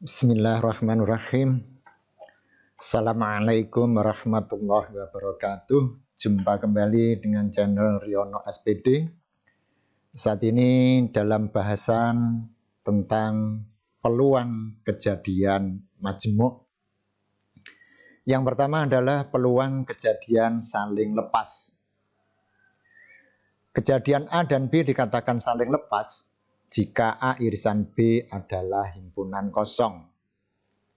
Bismillahirrahmanirrahim. Assalamualaikum warahmatullahi wabarakatuh. Jumpa kembali dengan channel Riono SPD. Saat ini dalam bahasan tentang peluang kejadian majemuk. Yang pertama adalah peluang kejadian saling lepas. Kejadian A dan B dikatakan saling lepas jika A irisan B adalah himpunan kosong,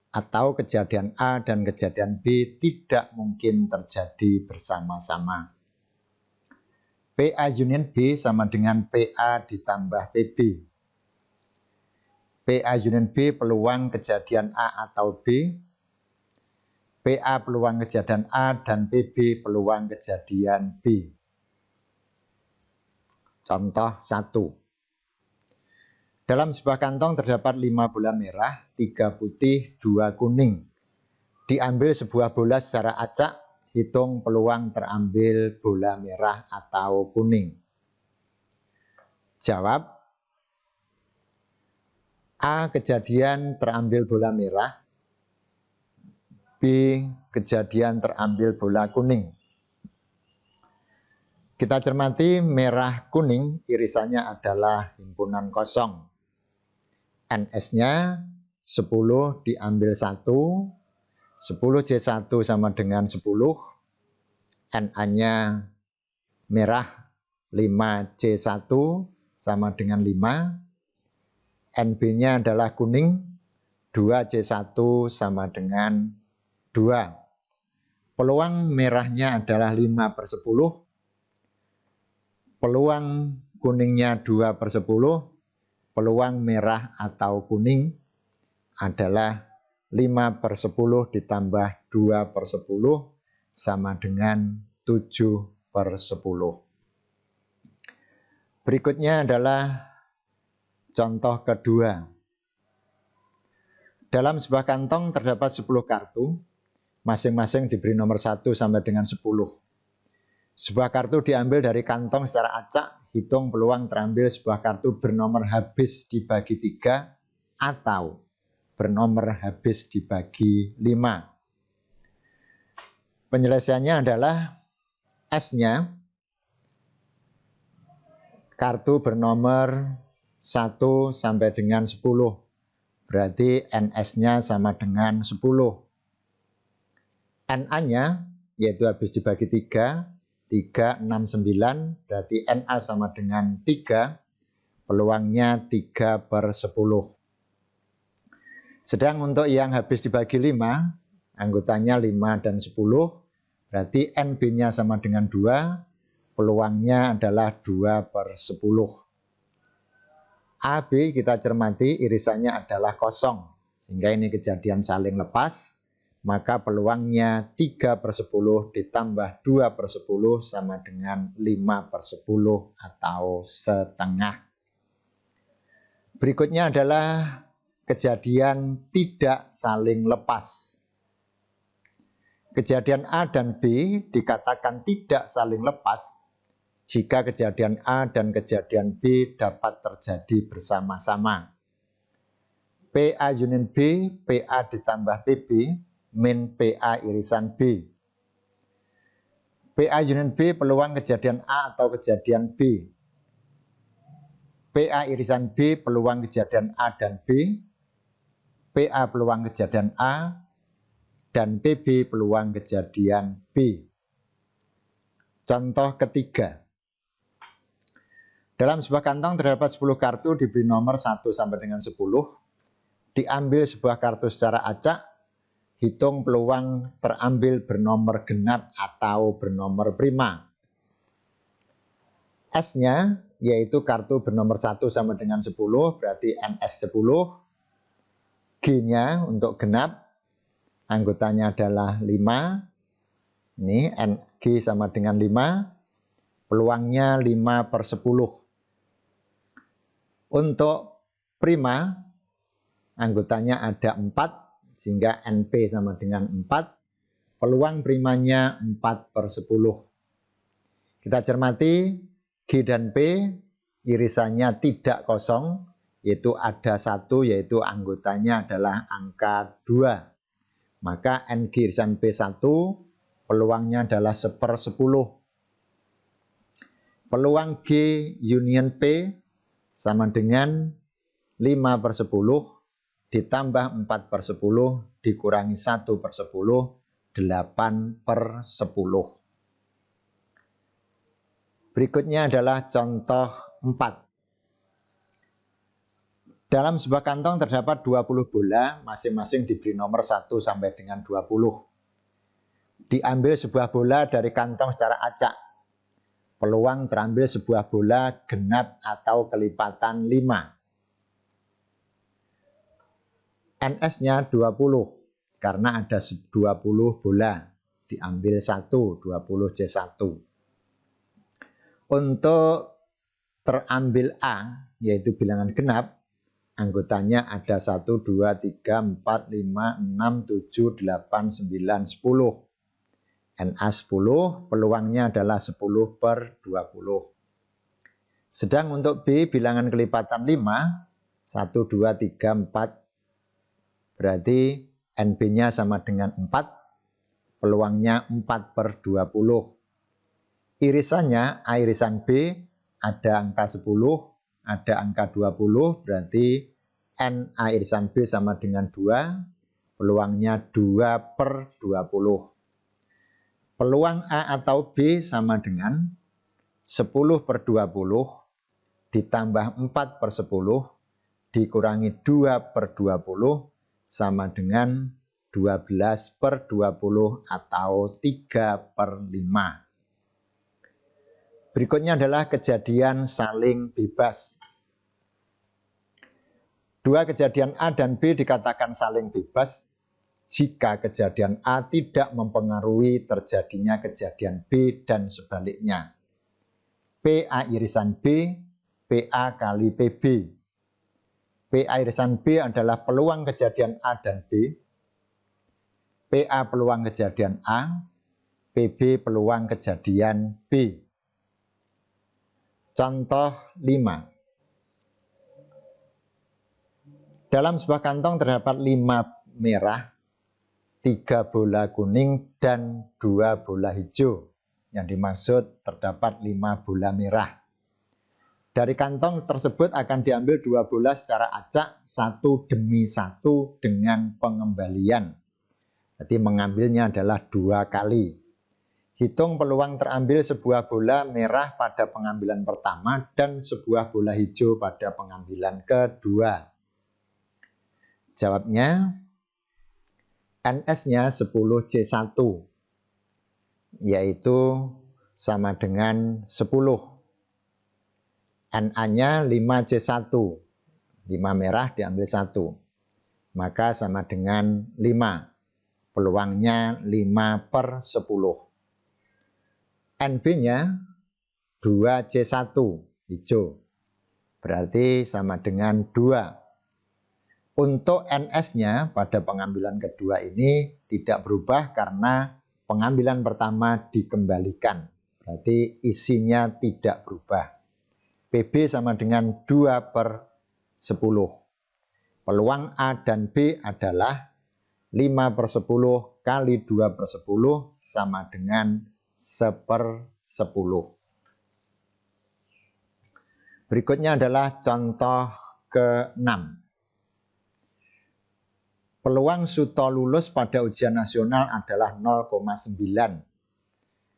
atau kejadian A dan kejadian B tidak mungkin terjadi bersama-sama. PA union B sama dengan PA ditambah PB. PA union B peluang kejadian A atau B, PA peluang kejadian A dan PB peluang kejadian B. Contoh 1. Dalam sebuah kantong terdapat 5 bola merah, 3 putih, 2 kuning. Diambil sebuah bola secara acak, hitung peluang terambil bola merah atau kuning. Jawab. A. Kejadian terambil bola merah. B. Kejadian terambil bola kuning. Kita cermati merah kuning irisannya adalah himpunan kosong. NS-nya 10 diambil 1, 10C1 sama dengan 10, Na-nya merah 5C1 sama dengan 5, NB-nya adalah kuning 2C1 sama dengan 2. Peluang merahnya adalah 5/10, peluang kuningnya 2/10, peluang merah atau kuning adalah 5/10 ditambah 2/10 sama dengan 7/10. Berikutnya adalah contoh kedua. Dalam sebuah kantong terdapat 10 kartu, masing-masing diberi nomor 1 sampai dengan 10. Sebuah kartu diambil dari kantong secara acak, hitung peluang terambil sebuah kartu bernomor habis dibagi 3 atau bernomor habis dibagi 5. Penyelesaiannya adalah S-nya kartu bernomor 1 sampai dengan 10. Berarti NS-nya sama dengan 10. NA-nya yaitu habis dibagi 3, 3, 6, 9, berarti Na sama dengan 3, peluangnya 3/10. Sedang untuk yang habis dibagi 5, anggotanya 5 dan 10, berarti NB-nya sama dengan 2, peluangnya adalah 2/10. AB kita cermati irisannya adalah kosong, sehingga ini kejadian saling lepas. Maka peluangnya 3/10 ditambah 2/10 sama dengan 5/10 atau setengah. Berikutnya adalah kejadian tidak saling lepas. Kejadian A dan B dikatakan tidak saling lepas jika kejadian A dan kejadian B dapat terjadi bersama-sama. PA union B, PA ditambah PB, min PA irisan B. PA union B peluang kejadian A atau kejadian B. PA irisan B peluang kejadian A dan B. PA peluang kejadian A dan PB peluang kejadian B. Contoh ketiga. Dalam sebuah kantong terdapat 10 kartu diberi nomor 1 sampai dengan 10. Diambil sebuah kartu secara acak, hitung peluang terambil bernomor genap atau bernomor prima. S-nya yaitu kartu bernomor 1 sama dengan 10, berarti NS10. G-nya untuk genap, anggotanya adalah 5. Ini NG sama dengan 5, peluangnya 5/10. Untuk prima, anggotanya ada 4. Sehingga NP sama dengan 4, peluang primanya 4/10. Kita cermati G dan P irisannya tidak kosong, yaitu ada 1, yaitu anggotanya adalah angka 2. Maka NG irisan P1 peluangnya adalah 1/10. Peluang G union P sama dengan 5/10 ditambah 4/10 dikurangi 1/10, 8/10. Berikutnya adalah contoh 4. Dalam sebuah kantong terdapat 20 bola, masing-masing diberi nomor 1 sampai dengan 20. Diambil sebuah bola dari kantong secara acak. Peluang terambil sebuah bola genap atau kelipatan 5. NS-nya 20, karena ada 20 bola. Diambil 1, 20C1. Untuk terambil A, yaitu bilangan genap, anggotanya ada 1, 2, 3, 4, 5, 6, 7, 8, 9, 10. NA 10, peluangnya adalah 10/20. Sedang untuk B, bilangan kelipatan 5, 1, 2, 3, 4. Berarti NB-nya sama dengan 4, peluangnya 4/20. Irisannya, A irisan B, ada angka 10, ada angka 20, berarti NA irisan B sama dengan 2, peluangnya 2/20. Peluang A atau B sama dengan 10/20 ditambah 4/10 dikurangi 2/20 sama dengan 12/20 atau 3/5. Berikutnya adalah kejadian saling bebas. Dua kejadian A dan B dikatakan saling bebas jika kejadian A tidak mempengaruhi terjadinya kejadian B dan sebaliknya. PA irisan B, PA kali PB. PA irisan B adalah peluang kejadian A dan B. PA peluang kejadian A, PB peluang kejadian B. Contoh 5. Dalam sebuah kantong terdapat 5 merah, 3 bola kuning, dan 2 bola hijau. Yang dimaksud terdapat 5 bola merah. Dari kantong tersebut akan diambil 2 bola secara acak, 1 demi 1 dengan pengembalian. Jadi mengambilnya adalah 2 kali. Hitung peluang terambil sebuah bola merah pada pengambilan pertama dan sebuah bola hijau pada pengambilan kedua. Jawabnya, NS-nya 10C1, yaitu sama dengan 10. NA-nya 5C1, 5 merah diambil 1, maka sama dengan 5. Peluangnya 5/10. NB-nya 2C1, hijau, berarti sama dengan 2. Untuk NS-nya pada pengambilan kedua ini tidak berubah karena pengambilan pertama dikembalikan. Berarti isinya tidak berubah. PB sama dengan 2/10. Peluang A dan B adalah 5/10 kali 2/10 sama dengan 1/10. Berikutnya adalah contoh ke-6. Peluang Suto lulus pada ujian nasional adalah 0,9.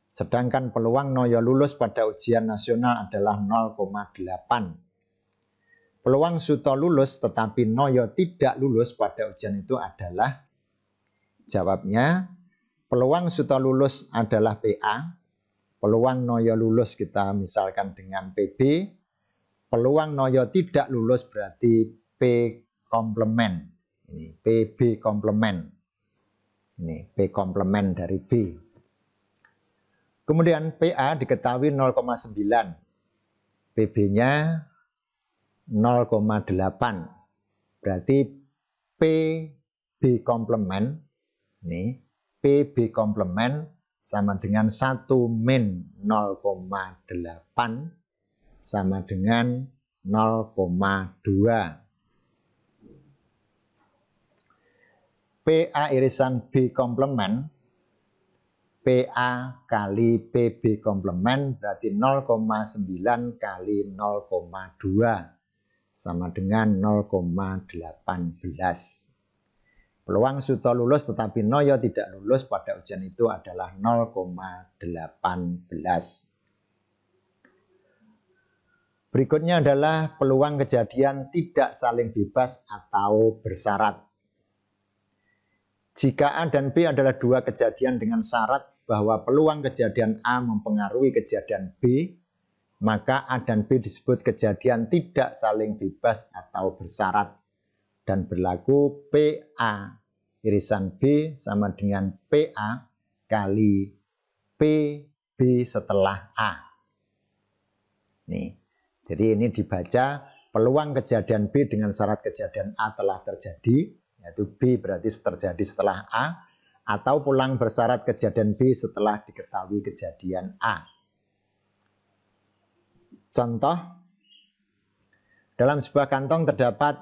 Sedangkan peluang Noyo lulus pada ujian nasional adalah 0,8. Peluang Suto lulus tetapi Noyo tidak lulus pada ujian itu adalah, jawabnya, peluang Suto lulus adalah PA. Peluang Noyo lulus kita misalkan dengan PB. Peluang Noyo tidak lulus berarti P komplement. Ini PB komplement. Ini P komplement dari B. Kemudian PA diketahui 0,9. PB-nya 0,8. Berarti PB komplement, ini PB komplement sama dengan 1 min 0,8 sama dengan 0,2. PA irisan B komplement, PA kali PB komplement berarti 0,9 kali 0,2 sama dengan 0,18. Peluang Suto lulus tetapi Noyo tidak lulus pada ujian itu adalah 0,18. Berikutnya adalah peluang kejadian tidak saling bebas atau bersyarat. Jika A dan B adalah dua kejadian dengan syarat bahwa peluang kejadian A mempengaruhi kejadian B, maka A dan B disebut kejadian tidak saling bebas atau bersyarat dan berlaku PA irisan B sama dengan PA kali PB setelah A. Nih, jadi ini dibaca peluang kejadian B dengan syarat kejadian A telah terjadi, yaitu B berarti terjadi setelah A, atau peluang bersyarat kejadian B setelah diketahui kejadian A. Contoh, dalam sebuah kantong terdapat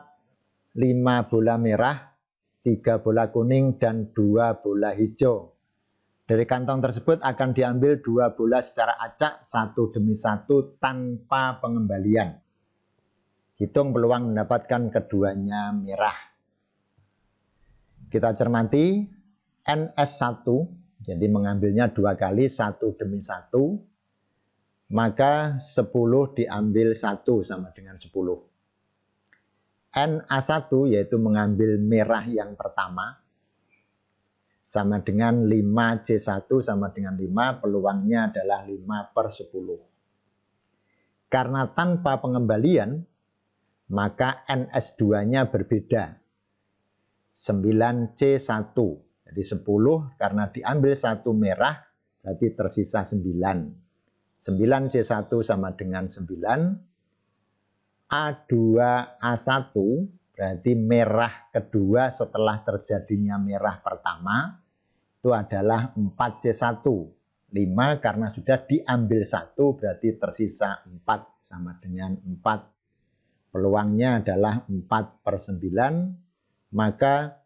5 bola merah, 3 bola kuning, dan 2 bola hijau. Dari kantong tersebut akan diambil 2 bola secara acak, satu demi satu tanpa pengembalian. Hitung peluang mendapatkan keduanya merah. Kita cermati NS1, jadi mengambilnya 2 kali, satu demi satu, maka 10 diambil 1 sama dengan 10. NA1 yaitu mengambil merah yang pertama, sama dengan 5C1 sama dengan 5, peluangnya adalah 5/10. Karena tanpa pengembalian, maka NS2-nya berbeda, 9C1. Jadi 10 karena diambil 1 merah, berarti tersisa 9. 9C1 sama dengan 9. A2A1 berarti merah kedua setelah terjadinya merah pertama itu adalah 4C1. 5 karena sudah diambil 1 berarti tersisa 4 sama dengan 4. Peluangnya adalah 4/9, maka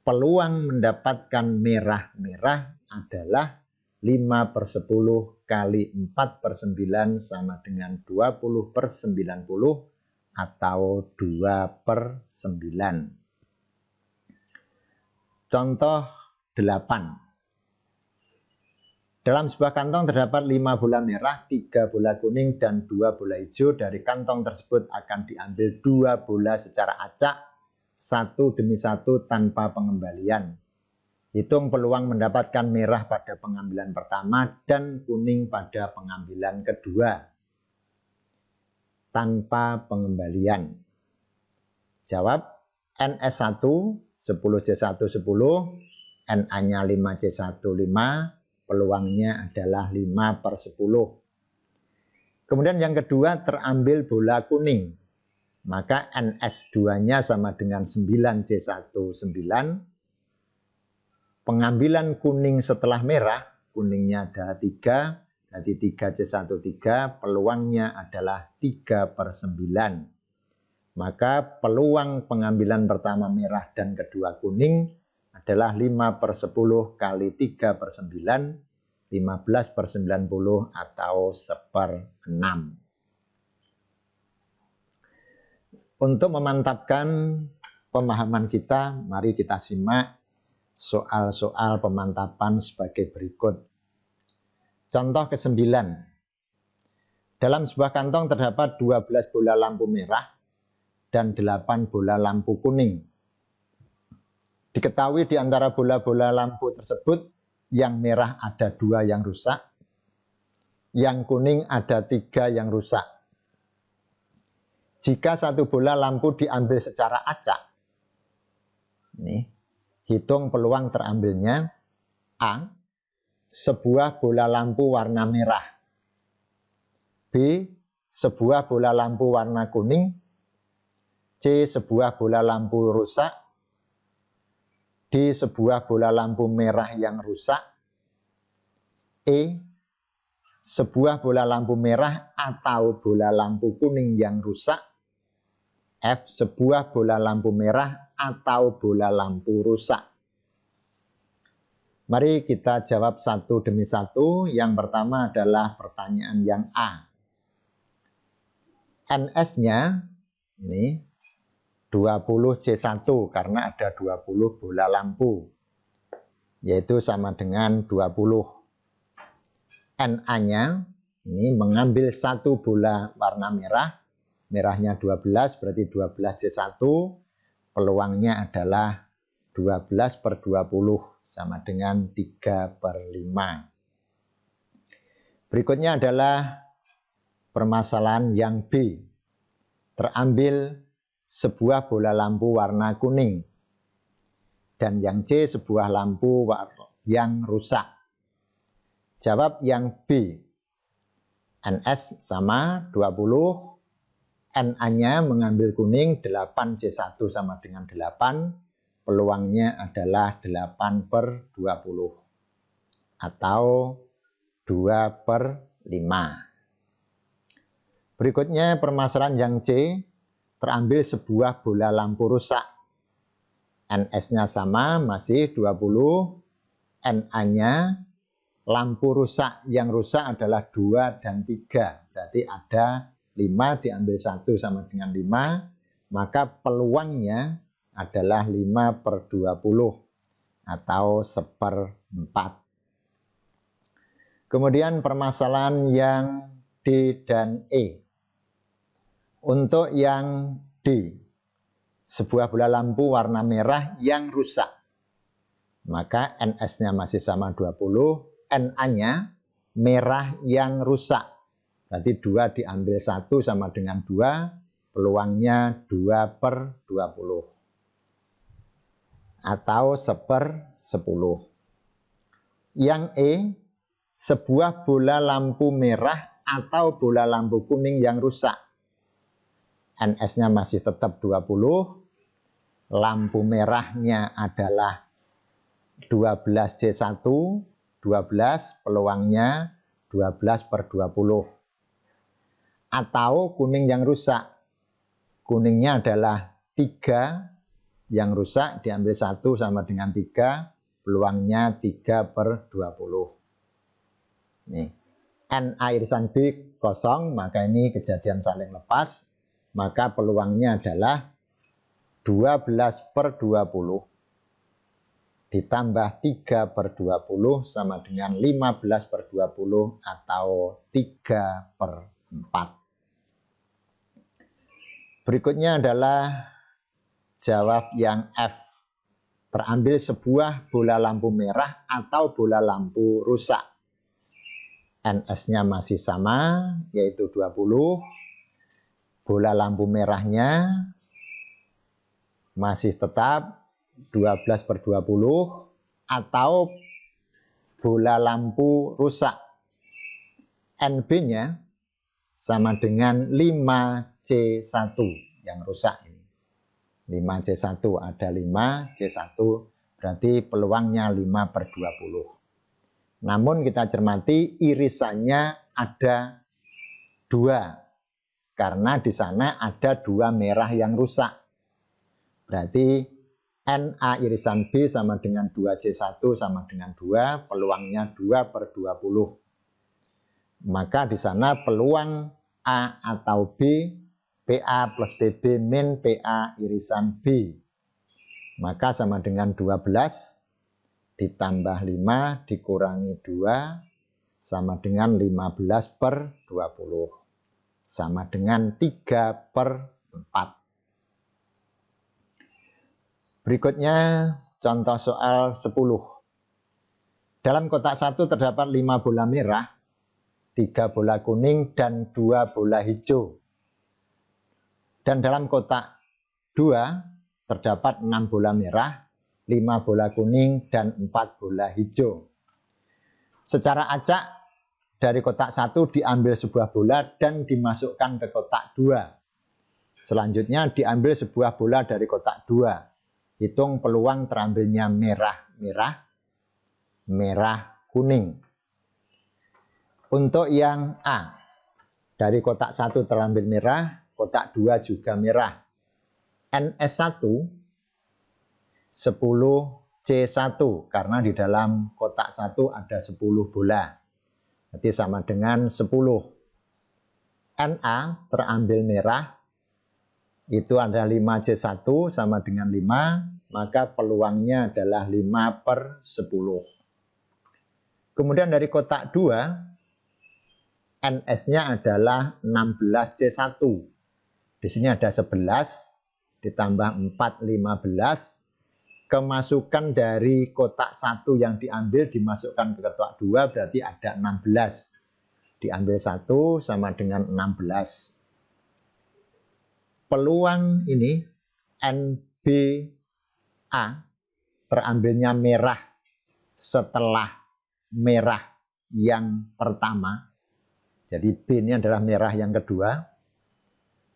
peluang mendapatkan merah-merah adalah 5/10 kali 4/9 sama dengan 20/90 atau 2/9. Contoh 8. Dalam sebuah kantong terdapat 5 bola merah, 3 bola kuning, dan 2 bola hijau. Dari kantong tersebut akan diambil 2 bola secara acak, satu demi satu tanpa pengembalian. Hitung peluang mendapatkan merah pada pengambilan pertama dan kuning pada pengambilan kedua tanpa pengembalian. Jawab, NS1 10C1 10, NA-nya 5C1 5, peluangnya adalah 5/10. Kemudian yang kedua terambil bola kuning, maka NS2-nya sama dengan 9C1 9. Pengambilan kuning setelah merah, kuningnya adalah 3, berarti 3C1 3, peluangnya adalah 3/9. Maka peluang pengambilan pertama merah dan kedua kuning adalah 5/10 kali 3/9, 15/90 atau 1/6. Untuk memantapkan pemahaman kita, mari kita simak soal-soal pemantapan sebagai berikut. Contoh ke-9. Dalam sebuah kantong terdapat 12 bola lampu merah dan 8 bola lampu kuning. Diketahui di antara bola-bola lampu tersebut, yang merah ada 2 yang rusak, yang kuning ada 3 yang rusak. Jika satu bola lampu diambil secara acak, nih, hitung peluang terambilnya. A, sebuah bola lampu warna merah. B, sebuah bola lampu warna kuning. C, sebuah bola lampu rusak. D, sebuah bola lampu merah yang rusak. E, sebuah bola lampu merah atau bola lampu kuning yang rusak. F. Sebuah bola lampu merah atau bola lampu rusak. Mari kita jawab satu demi satu. Yang pertama adalah pertanyaan yang A. NS-nya ini 20C1 karena ada 20 bola lampu, yaitu sama dengan 20. Na-nya ini mengambil satu bola warna merah, merahnya 12 berarti 12C1, peluangnya adalah 12/20 sama dengan 3/5. Berikutnya adalah permasalahan yang B. Terambil sebuah bola lampu warna kuning. Dan yang C sebuah lampu yang rusak. Jawab yang B. NS sama 20. Na-nya mengambil kuning 8C1 sama dengan 8. Peluangnya adalah 8/20. Atau 2/5. Berikutnya permasalahan yang C, terambil sebuah bola lampu rusak. NS-nya sama, masih 20. Na-nya, lampu rusak, yang rusak adalah 2 dan 3. Berarti ada 5 diambil 1 sama dengan 5. Maka peluangnya adalah 5/20 atau 1/4. Kemudian permasalahan yang D dan E. Untuk yang D, sebuah bola lampu warna merah yang rusak. Maka NS-nya masih sama 20, Na-nya merah yang rusak. Berarti 2 diambil 1 sama dengan 2, peluangnya 2/20. Atau 1/10. Yang E, sebuah bola lampu merah atau bola lampu kuning yang rusak. NS-nya masih tetap 20. Lampu merahnya adalah 12C1. 12 peluangnya 12/20. Atau kuning yang rusak. Kuningnya adalah 3. Yang rusak diambil 1 sama dengan 3. Peluangnya 3/20. Nih. Na irisan B kosong, maka ini kejadian saling lepas. Maka peluangnya adalah 12/20 ditambah 3/20 sama dengan 15/20 atau 3/4. Berikutnya adalah jawab yang F. Terambil sebuah bola lampu merah atau bola lampu rusak. NS-nya masih sama, yaitu 20. Bola lampu merahnya masih tetap 12/20 atau bola lampu rusak. NB-nya sama dengan 5C1 yang rusak ini. 5C1 ada 5C1 berarti peluangnya 5/20. Namun kita cermati irisannya ada 2. Karena di sana ada 2 merah yang rusak. Berarti Na irisan B sama dengan 2C1 sama dengan 2, peluangnya 2/20. Maka di sana peluang A atau B, PA plus BB min PA irisan B. Maka sama dengan 12 ditambah 5 dikurangi 2 sama dengan 15/20. Sama dengan 3/4. Berikutnya contoh soal 10. Dalam kotak 1 terdapat 5 bola merah, 3 bola kuning, dan 2 bola hijau. Dan dalam kotak 2 terdapat 6 bola merah, 5 bola kuning, dan 4 bola hijau. Secara acak, dari kotak 1 diambil sebuah bola dan dimasukkan ke kotak 2. Selanjutnya diambil sebuah bola dari kotak 2. Hitung peluang terambilnya merah, merah, merah, kuning. Untuk yang A, dari kotak 1 terambil merah, kotak 2 juga merah. NS1 10C1 karena di dalam kotak 1 ada 10 bola. Jadi sama dengan 10. Na terambil merah itu ada 5C1 sama dengan 5, maka peluangnya adalah 5/10. Kemudian dari kotak 2, NS-nya adalah 16C1. Di sini ada 11, ditambah 4, 15. Kemasukan dari kotak 1 yang diambil dimasukkan ke kotak 2, berarti ada 16. Diambil 1 sama dengan 16. Peluang ini NBA terambilnya merah setelah merah yang pertama. Jadi B ini adalah merah yang kedua,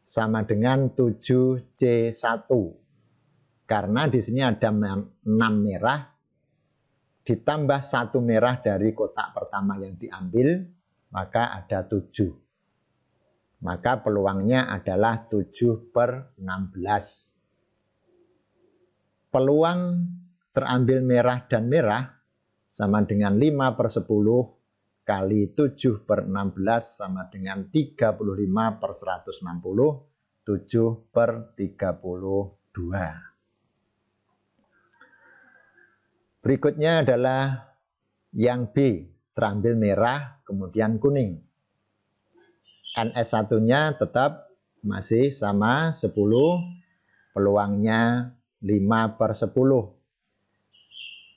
sama dengan 7C1. Karena di sini ada 6 merah, ditambah 1 merah dari kotak pertama yang diambil, maka ada 7. Maka peluangnya adalah 7/16. Peluang terambil merah dan merah sama dengan 5/10 kali 7/16 sama dengan 35/160, 7/32. Berikutnya adalah yang B, terambil merah kemudian kuning. NS1-nya tetap masih sama 10, peluangnya 5/10.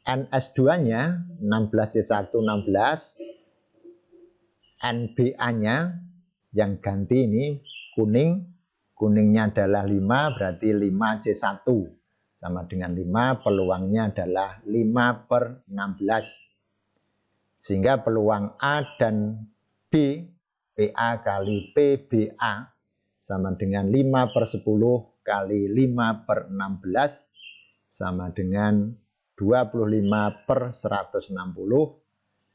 NS2-nya 16C1 16, NBA-nya yang ganti ini kuning, kuningnya adalah 5, berarti 5C1 sama dengan 5, peluangnya adalah 5/16. Sehingga peluang A dan B, PA kali PBA sama dengan 5/10 kali 5/16 sama dengan 25/160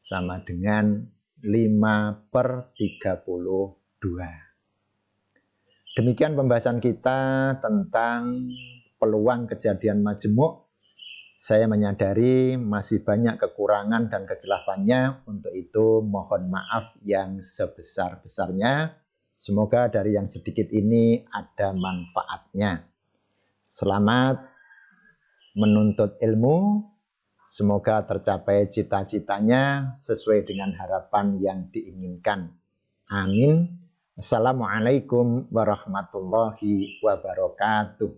sama dengan 5/32. Demikian pembahasan kita tentang peluang kejadian majemuk. Saya menyadari masih banyak kekurangan dan kekhilafannya, untuk itu mohon maaf yang sebesar-besarnya. Semoga dari yang sedikit ini ada manfaatnya. Selamat menuntut ilmu, semoga tercapai cita-citanya sesuai dengan harapan yang diinginkan. Amin. Assalamualaikum warahmatullahi wabarakatuh.